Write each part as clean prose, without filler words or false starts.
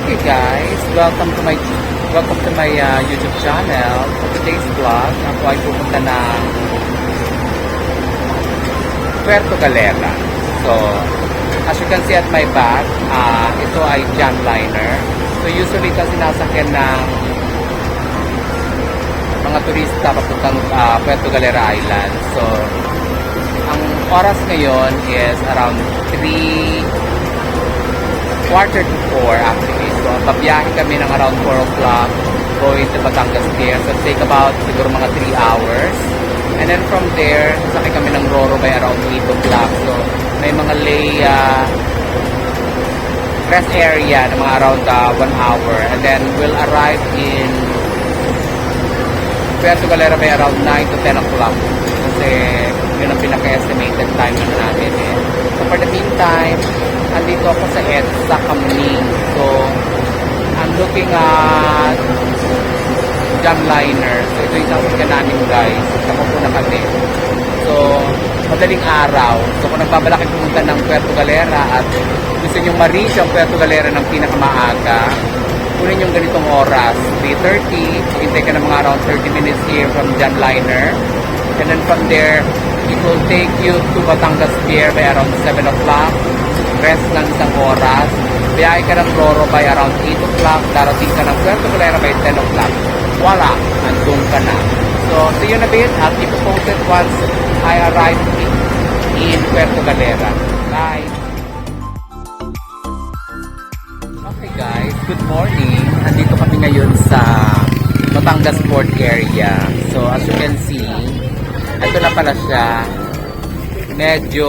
Okay guys, welcome to my YouTube channel. For today's vlog, ako ay pupunta ng Puerto Galera. So, as you can see at my back, ito ay John Liner. So usually ito sinasakyan ng mga turista papuntang Puerto Galera Island. So, ang oras ngayon is around 3:45 actually. So, pabiyahe kami ng around 4 o'clock going to Batangas Pier. So, take about siguro mga 3 hours. And then from there, sakay kami ng Roro by around 8 o'clock. So, may mga rest area na mga around 1 hour. And then, we'll arrive in Puerto Galera by around 9 to 10 o'clock. Kasi, yun ang pinaka-estimated time na natin eh. So, for the meantime, andito ako sa EDSA Kamning. So, I'm looking at John Liner. So, ito yung sasakyan namin guys. Nakupo na kami. So, madaling araw. So, kung nagbabalakid pumunta ng Puerto Galera at gusto nyo ma-reach ang Puerto Galera ng pinakamaaga, kunin yung ganitong oras. 3:30. Hintay ka ng mga around 30 minutes here from John Liner. And then from there, it will take you to Batangas Pier by around 7 o'clock. Rest ng isang oras. Biyahe ka ng Roro by around 8 o'clock. Darating ka ng Puerto Galera by 10 o'clock. Wala, andun ka na. So, see you in a bit. I'll keep you posted once I arrive in Puerto Galera. Bye! Okay guys, good morning. Andito kami ngayon sa Batangas Port area. So, as you can see, ito na pala siya. Medyo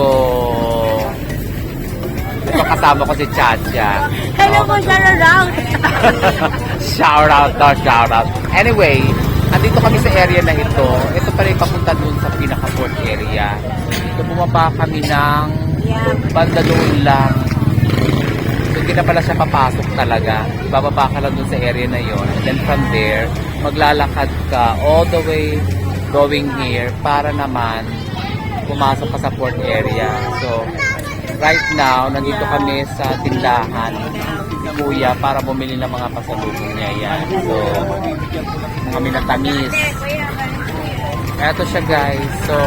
ito kasama ko si Chacha. Hello po, shout out! Shout out. Anyway, andito kami sa area na ito. Ito pala yung papunta dun sa pinaka-port area. So, bumaba kami ng banda doon lang. So, hindi na pala siya papasok talaga. Ibababa ka lang dun sa area na yon. And then from there, maglalakad ka all the way going here para naman pumasok ka sa port area. So, right now, nandito kami sa tindahan ni Kuya para bumili ng mga pasalubong niya yan. So, kami na tamis. Eto siya guys. So,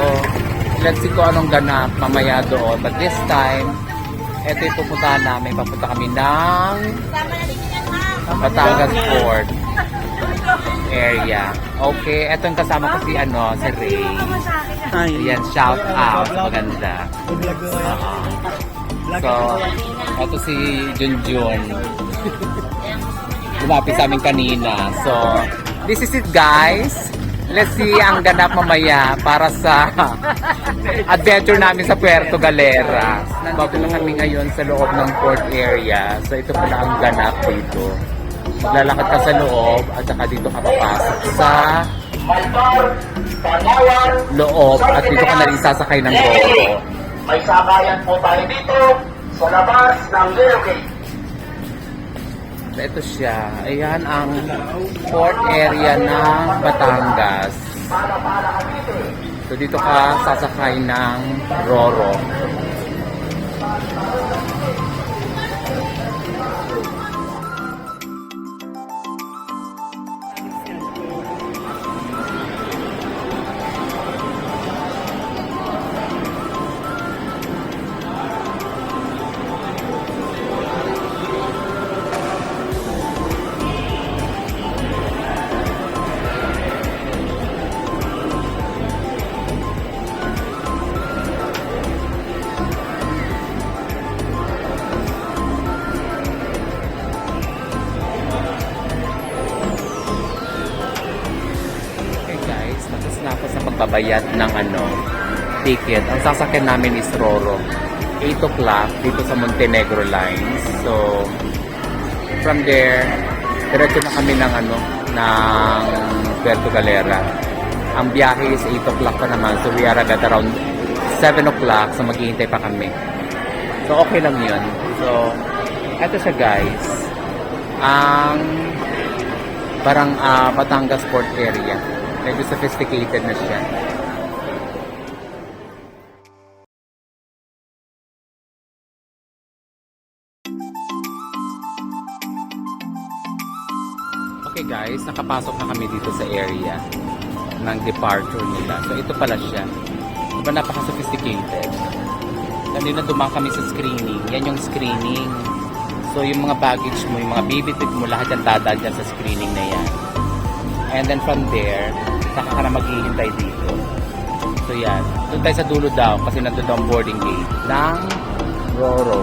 let's see kung anong ganap mamaya doon. But this time, eto yung pupuntahan namin. Papunta kami ng Batangas Port area. Okay, eto yung kasama ko si Ray. Ayan, shout out. Maganda. So, ito si Junjun. Lumapit sa amin kanina. So, this is it guys. Let's see ang ganap mamaya para sa adventure namin sa Puerto Galera. Bago na kami ngayon sa loob ng port area. So, ito pala ang ganap dito. Maglalakad ka sa loob at saka dito ka papasok sa loob at dito ka na rin sasakay ng Roro. May sakayan po tayo dito sa labas ng Zero Gate. Ito siya. Ayan ang port area ng Batangas. So dito ka sasakay ng Roro. na ako sa pagbabayad ng ticket. Ang sasakyan namin is Roro. 8 o'clock dito sa Montenegro Lines. So, from there, diretso na kami ng ng Puerto Galera. Ang biyahe is 8 o'clock pa naman. So, we are agad around 7 o'clock. So, maghihintay pa kami. So, okay lang yun. So, eto siya guys. Ang Batangas Port Area. Medyo sophisticated na siya. Okay guys, nakapasok na kami dito sa area ng departure nila. So ito pala siya. Diba napaka-sophisticated. Kanina dumang kami sa screening. Yan yung screening. So yung mga baggage mo, yung mga bibitbit mo, lahat yan dadaan dyan sa screening na yan. And then from there, saka ka na maghihintay dito. So yan. Doon tayo sa dulo daw kasi nandun daw ang boarding gate ng Roro.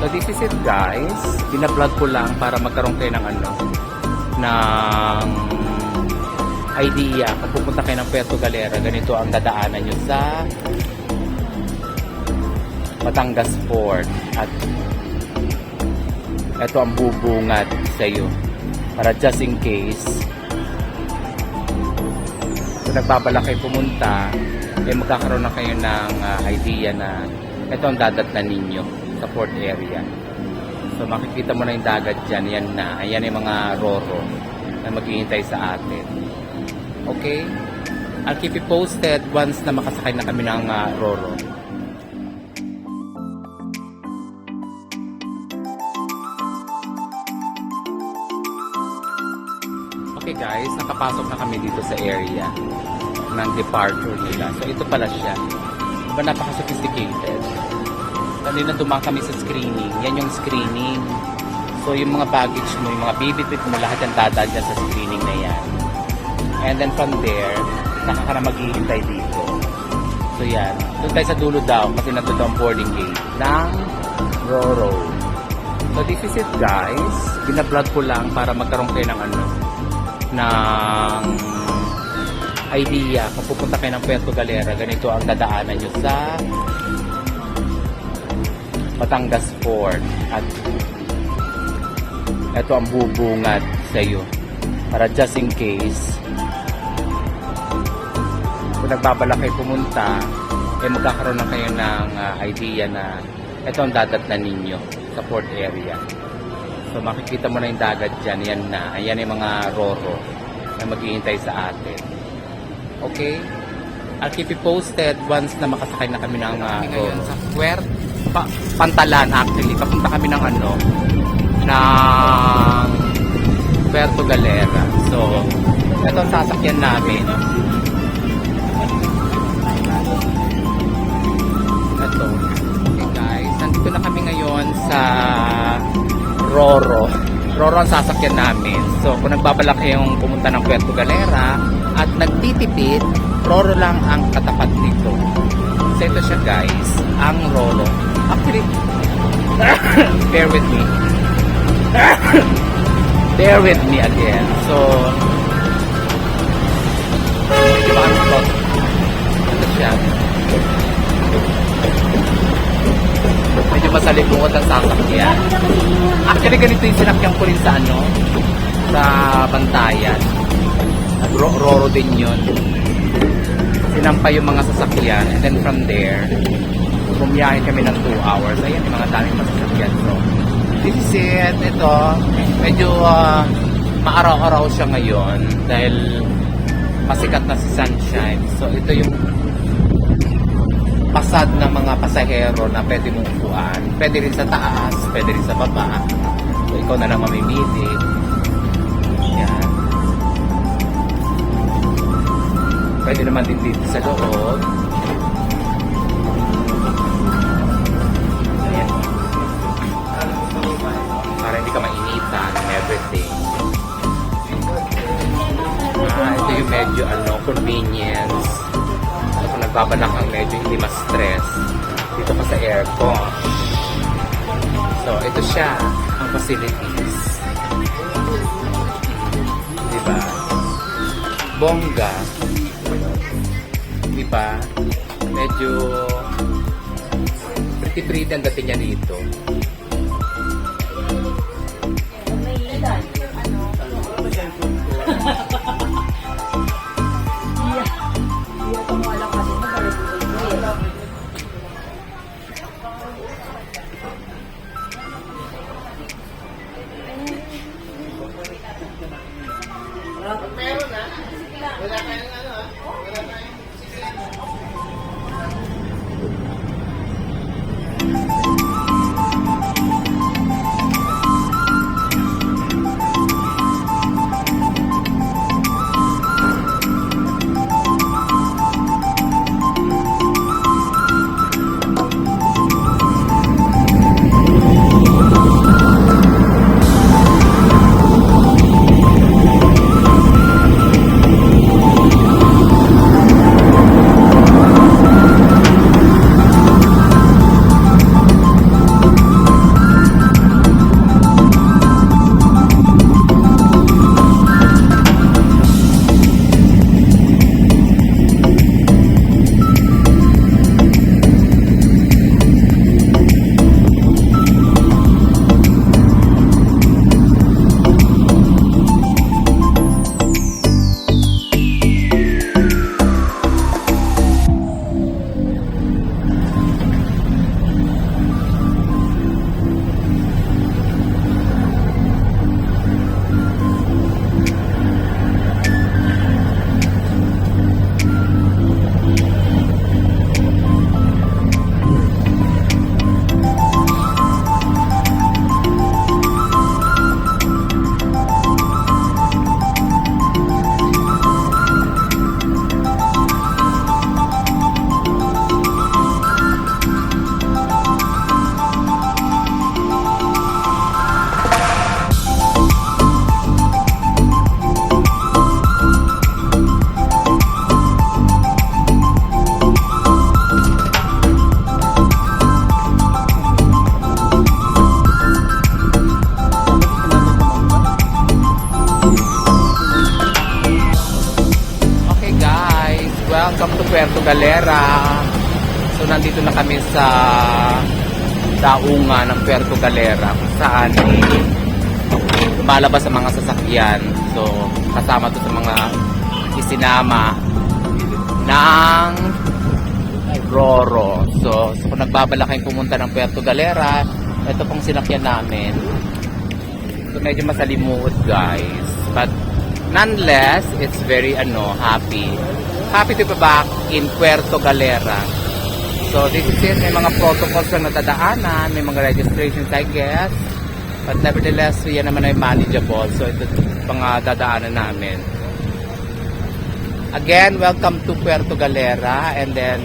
So this is it guys. Binablog ko lang para magkaroon kayo ng ng idea. Kung pupunta kayo ng Puerto Galera, ganito ang dadaanan nyo sa Batangas Port. At ito ang bubungad sa iyo. Para just in case, kung nagbabalak kayo pumunta, magkakaroon na kayo ng idea na ito ang dadatnan ninyo sa port area. So makikita mo na yung dagat dyan, yan na. Ayan yung mga Roro na maghihintay sa atin. Okay? I'll keep you posted once na makasakay na kami ng Roro. Okay guys, nakapasok na kami dito sa area ng departure nila. So ito pala siya. Diba napaka-sophisticated? Kanina dumang kami sa screening. Yan yung screening. So yung mga baggage mo, yung mga bibitbit mo, lahat yan dadaan dyan sa screening na yan. And then from there, saka ka na maghihintay dito. So yan. Doon tayo sa dulo daw kasi nandun daw ang boarding gate ng Roro. So this is it guys. Binablog ko lang para magkaroon kayo ng ng idea. Kung pupunta kayo ng Puerto Galera, ganito ang dadaanan nyo sa Batangas Port. At ito ang bubungad sa iyo. Para just in case, kung nagbabalak kayo pumunta, magkakaroon na kayo ng idea na ito ang dadatnan ninyo sa port area. So makikita mo na yung dagat dyan, yan na. Ayan yung mga Roro na maghihintay sa atin. Okay? I'll keep you posted once na makasakay na kami ng Roro. Sa Pantalan actually. Papunta kami ng ng Puerto Galera. So, ito ang sasakyan namin. Ito. Okay guys, nandito na kami ngayon sa Roro. Roro ang sasakyan namin. So, kung nagbabalak kayong pumunta ng Puerto Galera at nagtitipid, Roro lang ang katapat nito. So, ito siya guys, ang Roro. Actually, bear with me. Bear with me again. So, medyo makakot. Ito siya. Medyo masalibungot ang sasakyan. Actually, ganito yung sinakyan ko rin sa sa Bantayan. Roro din yun. Sinampay yung mga sasakyan. And then from there, bumiyahe kami ng 2 hours. Ayan, yung mga daming masasakyan. So, this is it. Ito, medyo maaraw-araw siya ngayon dahil masikat na si Sunshine. So, ito yung pasad ng mga pasahero na pwede mong upuan. Pwede rin sa taas, pwede rin sa baba. So, ikaw na lang mamimili. Yan. Pwede naman din dito sa loob. Ayan. Para hindi ka mainitan and everything. Ito yung medyo convenience. Kung nagbabalak ang medyo hindi ma-stress, dito ka sa aircon. So, ito siya ang facilities. Diba? Bongga. di ba? Medyo pretty ang dating niya dito. Welcome to Puerto Galera. So nandito na kami sa daungan ng Puerto Galera kung saan lumalabas ang mga sasakyan. So kasama to sa mga isinama ng Roro. So kung nagbabala kayong pumunta ng Puerto Galera, ito pong sinakyan namin. So medyo masalimuot guys, but nonetheless it's very happy to be back in Puerto Galera. So this is it. May mga protocols na natadaanan, may mga registrations I guess, but nevertheless yan naman ay manageable. So ito mga dadaanan namin. Again, welcome to Puerto Galera, and then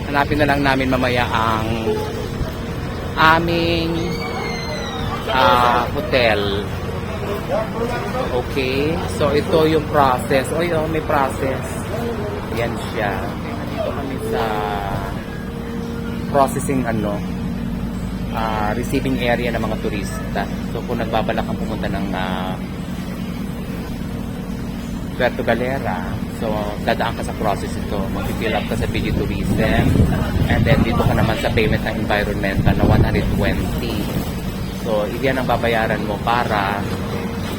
hanapin na lang namin mamaya ang aming hotel. Okay, so ito yung process. O yun, may process. Yan siya. Okay, nandito kami sa processing receiving area ng mga turista. So kung nagbabalak kang pumunta ng Puerto Galera, so dadaan ka sa process ito. Mag-fill up ka sa video tourism, and then dito ka naman sa payment ng environmental na 120. So iyan ang babayaran mo para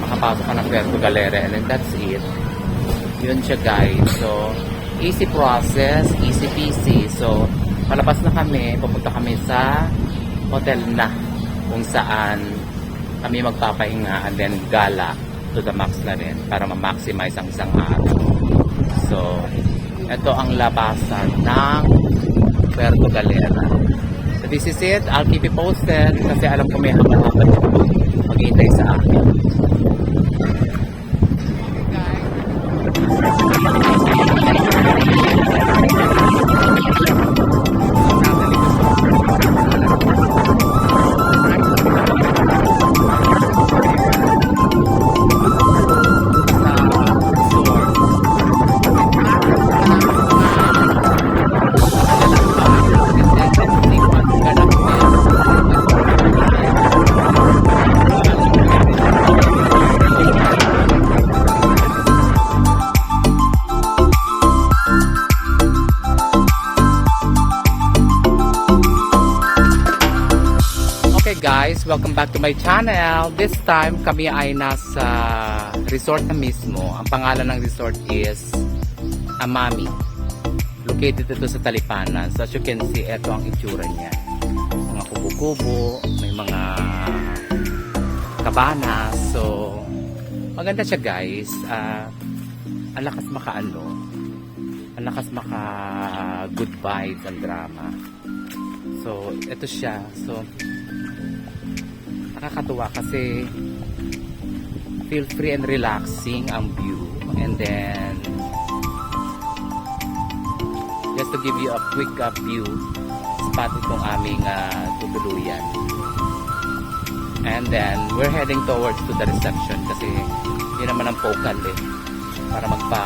makapasok ka ng Puerto Galera, and then that's it. Yun siya guys. So easy process, easy peasy. So palabas na kami, pupunta kami sa hotel na kung saan kami magpapahinga, and then gala to the max na rin para ma-maximize ang isang araw. So ito ang labasan ng Puerto Galera. So this is it. I'll keep you posted kasi alam ko may habang-habang maghihintay sa akin. welcome back to my channel. This time kami ay nasa resort na mismo. Ang pangalan ng resort is Amami. Located ito sa Talipanan. So as you can see, ito ang itsura niya. Mga kubo-kubo, may mga kabana. So maganda siya guys. Ang lakas ang lakas maka good vibes and drama. So ito siya. So nakakatuwa kasi feel free and relaxing ang view. And then just to give you a quick view, spot itong aming tutuluyan. And then we're heading towards to the reception kasi yun naman ang focal para magpa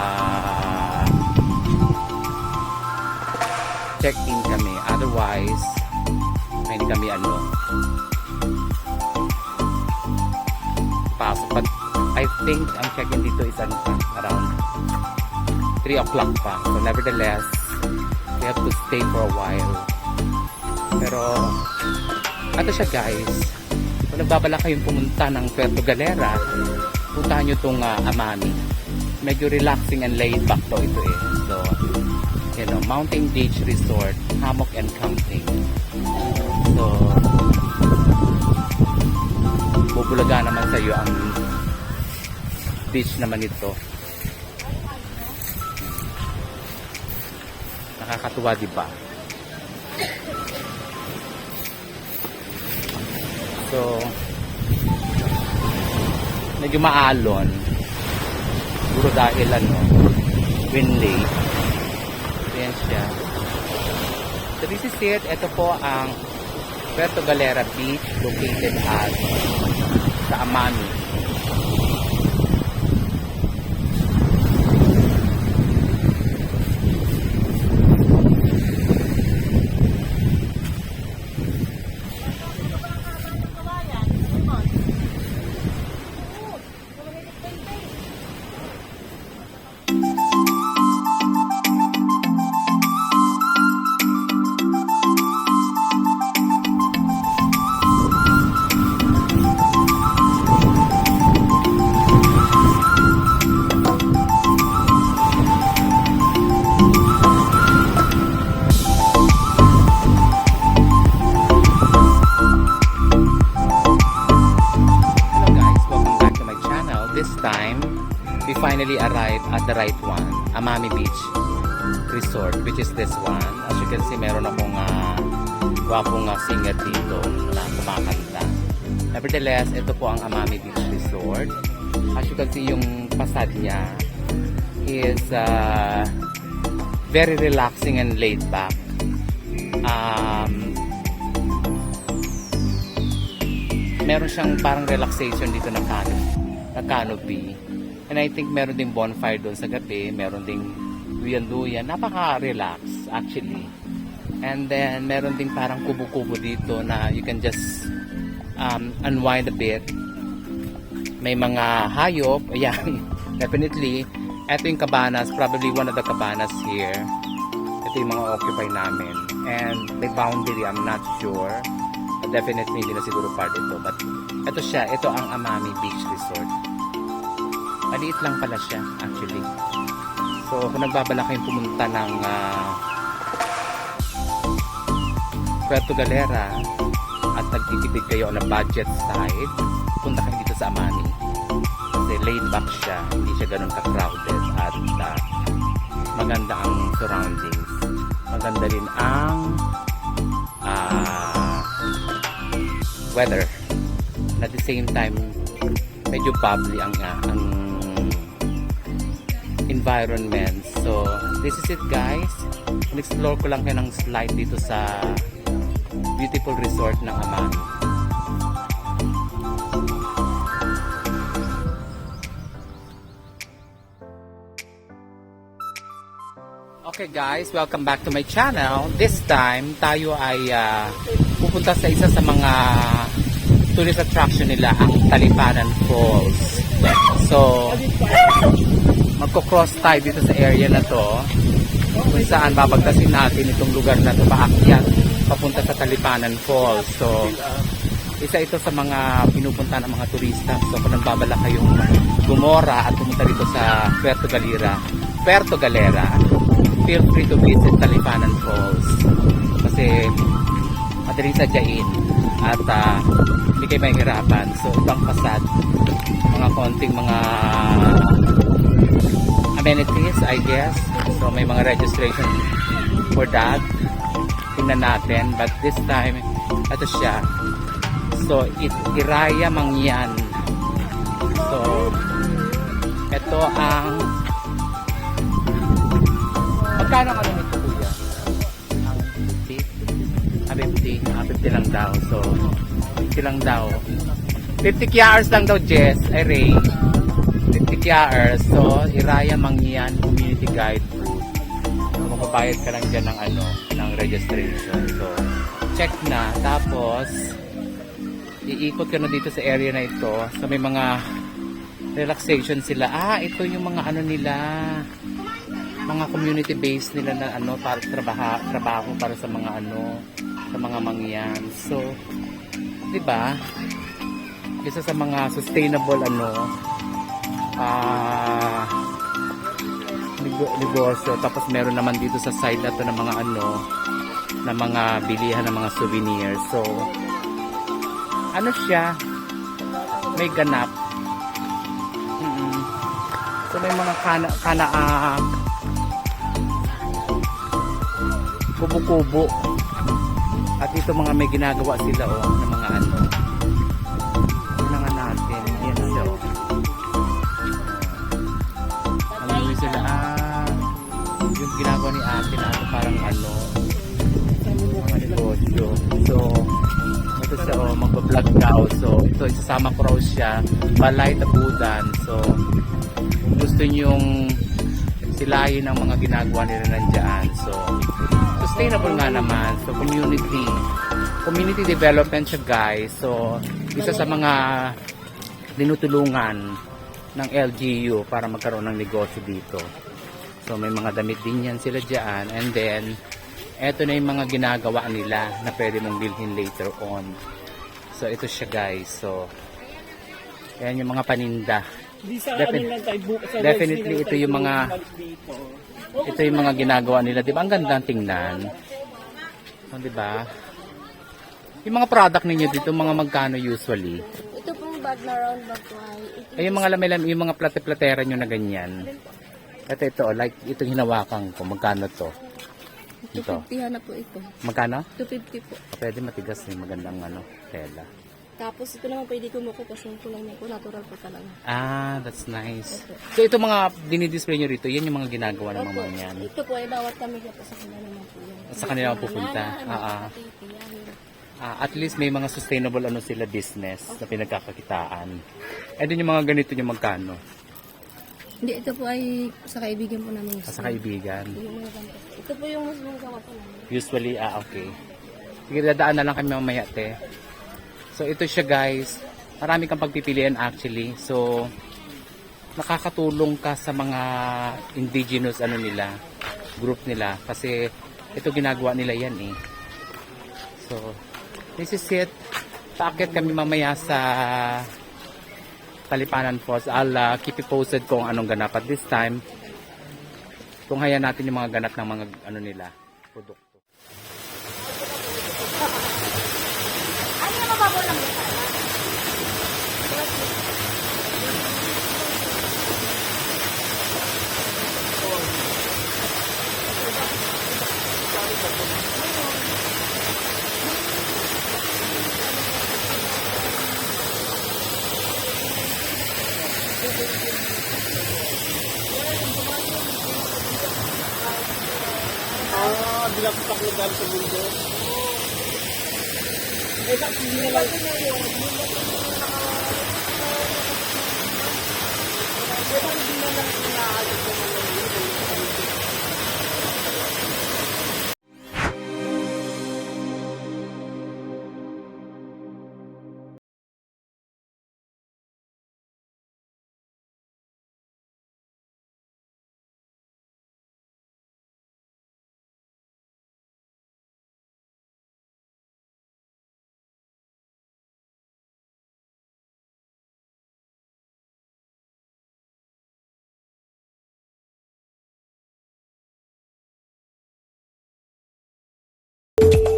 check-in kami. Otherwise hindi kami pasok. But I think ang check-in dito is around 3 o'clock pa. So nevertheless, we have to stay for a while. Pero ito siya guys. Kung nagbabala kayong pumunta ng Puerto Galera, puntahan nyo itong Amami. Medyo relaxing and laid back daw ito So, Mountain Beach Resort, hammock and camping. So, bubulaga naman sa iyo ang beach naman ito. Nakakatuwa, di ba? So, medyo maalon. Siguro dahil windy. Ayan siya. So this is it. Ito po ang Puerto Galera Beach located at sa Amami. We finally arrived at the right one, Amami Beach Resort, which is this one. As you can see, meron akong gwapong singer dito na kumakanta. Nevertheless, ito po ang Amami Beach Resort. As you can see, yung facade niya is very relaxing and laid back. Meron siyang parang relaxation dito na canopy. And I think meron ding bonfire doon sa gabi, meron ding duyan-duyan, napaka-relax actually. And then meron ding parang kubo-kubo dito na you can just unwind a bit. May mga hayop, ayan, definitely. Ito yung cabanas, probably one of the cabanas here. Ito yung mga occupy namin. And may boundary, I'm not sure. But definitely hindi na siguro part ito. But ito siya, ito ang Amami Beach Resort. Maliit lang pala siya actually. So kung nagbabala kayong pumunta ng Puerto Galera at nagtitipid kayo on a budget side, punta kayo dito sa Amami. Kasi laid back siya, hindi siya ganun ka-crowded at maganda ang surroundings. Maganda rin ang weather. And at the same time, medyo bubbly ang environment. So, this is it guys. In-explore ko lang kayo ng slide dito sa beautiful resort ng Amami. Okay guys, welcome back to my channel. This time, tayo ay pupunta sa isa sa mga tourist attraction nila, ang Talipanan Falls. So, magko-cross tayo dito sa area na to kung saan babagtasin natin itong lugar na to paakyat papunta sa Talipanan Falls. So isa ito sa mga pinupunta ng mga turista. So kung nagbabala kayong gumora at pumunta dito sa Puerto Galera, feel free to visit Talipanan Falls. Kasi madaling sadyain at hindi kayo mahihirapan. So ibang pasad, mga konting mga amenities, I guess. So may mga registration for that. Tingnan natin. But this time, ito siya. So, Iraya Mangyan. So, ito ang magkano ano nito, kuya? Ang 50? 50 lang daw. So, 50 lang daw. 50 kiyaers lang daw, Jess. Ay, Ray. 50 kiyaers. So, Iraya Mangyan Community Guide. So, magbabayad ka lang dyan ng registration. So, check na. Tapos, iikot ka na dito sa area na ito. So, may mga relaxation sila. Ito yung mga nila, mga community base nila na para trabaho para sa mga sa mga mangyan. So, 'di ba? Isa sa mga sustainable negosyo. Tapos meron naman dito sa side na to ng mga na mga bilihan ng mga souvenirs. So, siya? May ganap. So, may mga kubo-kubo. At ito mga may ginagawa sila ng mga Tingnan natin. Yan siya. Alam sila yung ginagawa ni ate na parang mga negosyo. So, ito siya magpa-vlog daw. So, ito isasama ko raw siya. Balay Tabudan. So, kung gusto nyong silayin ang mga ginagawa nila nandiyan. So, sustainable nga naman. So, community development siya, guys. So, isa sa mga dinutulungan ng LGU para magkaroon ng negosyo dito. So, may mga damit din yan sila dyan. And then, eto na yung mga ginagawa nila na pwede mong bilhin later on. So, ito siya, guys. So, yan yung mga paninda. Definitely ito yung mga ginagawa nila. Diba? Ang ganda tingnan. Diba? Yung mga product ninyo dito, mga magkano usually? Ito pong bag na round bag ko ay yung mga lamay yung mga plate-platera nyo na ganyan. Ito, like itong hinawakan ko. Magkano to? Ito. 250 na po ito. Magkano? 250 po. Pwede matigas yung magandang tela. Tapos ito naman pwede kumuko kasi yung kulay niya po natural po talaga. That's nice. So ito mga dinidisplay nyo rito, yan yung mga ginagawa ng mga yan. Ito po ay bawat kami po sa kanila naman po yan. Sa kanila pupunta. At least may mga sustainable sila business na pinagkakakitaan. Din yung mga ganito yung magkano? Hindi, ito po ay sa kaibigan po namin. Sa kaibigan. Ito po yung mas magawa po namin. Usually, okay. Sige, dadaan na lang kami mamaya, te. So, ito siya, guys. Marami kang pagpipilian actually. So, nakakatulong ka sa mga indigenous group nila. Kasi, ito ginagawa nila yan eh. So, this is it. Paakit kami mamaya sa Talipanan Falls. I'll keep you posted kung anong ganap at this time. Kung hayaan natin yung mga ganap ng mga nila, produkto. Ano na mababaw lang ito? Bilagpak na dahil sa mundo. Hindi na lang. Hindi na lang inaalit ko Bye!